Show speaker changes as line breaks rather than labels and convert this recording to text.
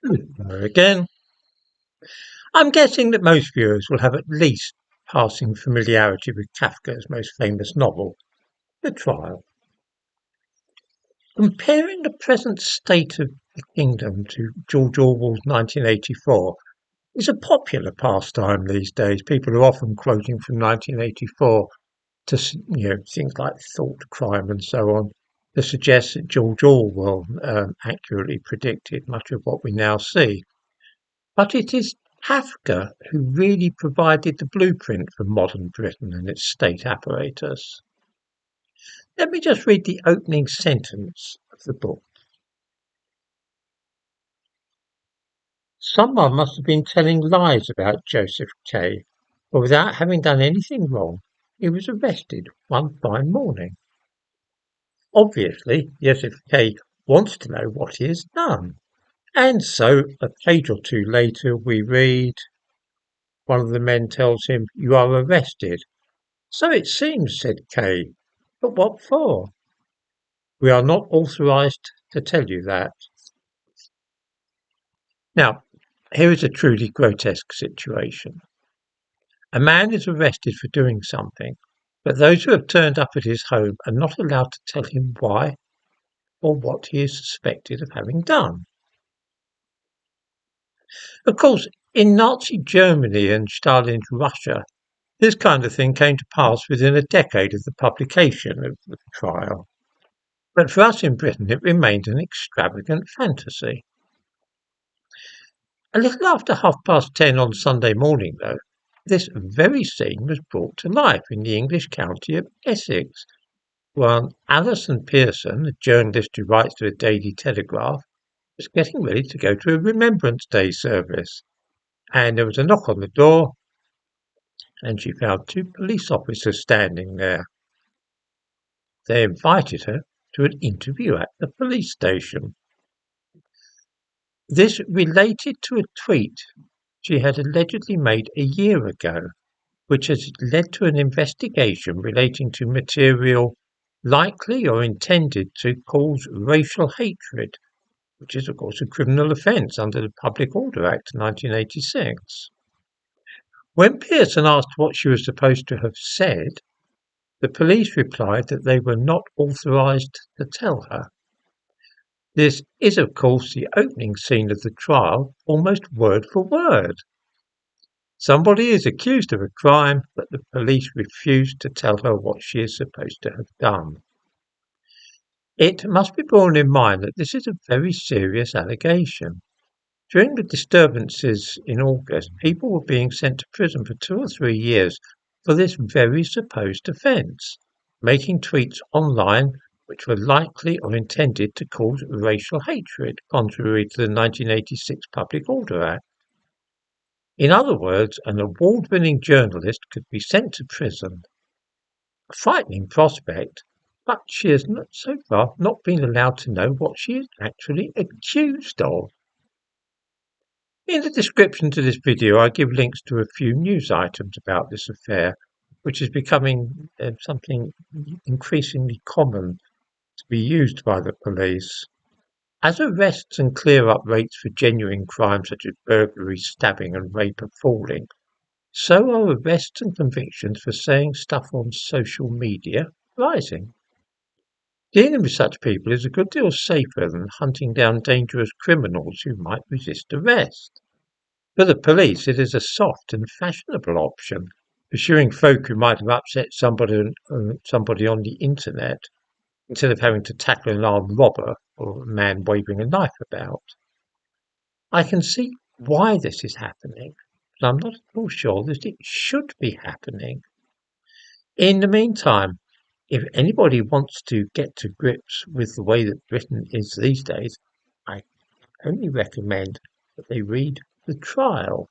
Hello again. I'm guessing that most viewers will have at least passing familiarity with Kafka's most famous novel, The Trial. Comparing the present state of the kingdom to George Orwell's 1984 is a popular pastime these days. People are often quoting from 1984 to things like thought crime and so on to suggest that George Orwell accurately predicted much of what we now see. But it is Kafka who really provided the blueprint for modern Britain and its state apparatus. Let me just read the opening sentence of the book. Someone must have been telling lies about Joseph K, for without having done anything wrong, he was arrested one fine morning. Obviously, Joseph K wants to know what he has done. And so, a page or two later, we read, one of the men tells him, "You are arrested." "So it seems," said Kay. "But what for?" "We are not authorized to tell you that." Now, here is a truly grotesque situation. A man is arrested for doing something, but those who have turned up at his home are not allowed to tell him why or what he is suspected of having done. Of course, in Nazi Germany and Stalin's Russia, this kind of thing came to pass within a decade of the publication of the trial. But for us in Britain, it remained an extravagant fantasy. A little after 10:30 on Sunday morning, though, this very scene was brought to life in the English county of Essex, where Alison Pearson, a journalist who writes to the Daily Telegraph, was getting ready to go to a Remembrance Day service. And there was a knock on the door, and she found two police officers standing there. They invited her to an interview at the police station. This related to a tweet she had allegedly made a year ago, which has led to an investigation relating to material likely or intended to cause racial hatred, which is, of course, a criminal offence under the Public Order Act 1986. When Pearson asked what she was supposed to have said, the police replied that they were not authorised to tell her. This is, of course, the opening scene of the trial, almost word for word. Somebody is accused of a crime, but the police refuse to tell her what she is supposed to have done. It must be borne in mind that this is a very serious allegation. During the disturbances in August, people were being sent to prison for 2 or 3 years for this very supposed offence, making tweets online which were likely or intended to cause racial hatred, contrary to the 1986 Public Order Act. In other words, an award-winning journalist could be sent to prison. A frightening prospect, but she has so far not been allowed to know what she is actually accused of. In the description to this video, I give links to a few news items about this affair, which is becoming something increasingly common to be used by the police. As arrests and clear-up rates for genuine crimes such as burglary, stabbing and rape are falling, so are arrests and convictions for saying stuff on social media rising. Dealing with such people is a good deal safer than hunting down dangerous criminals who might resist arrest. For the police, it is a soft and fashionable option, pursuing folk who might have upset somebody on the internet, instead of having to tackle an armed robber or a man waving a knife about. I can see why this is happening, but I'm not at all sure that it should be happening. In the meantime, if anybody wants to get to grips with the way that Britain is these days, I only recommend that they read The Trial.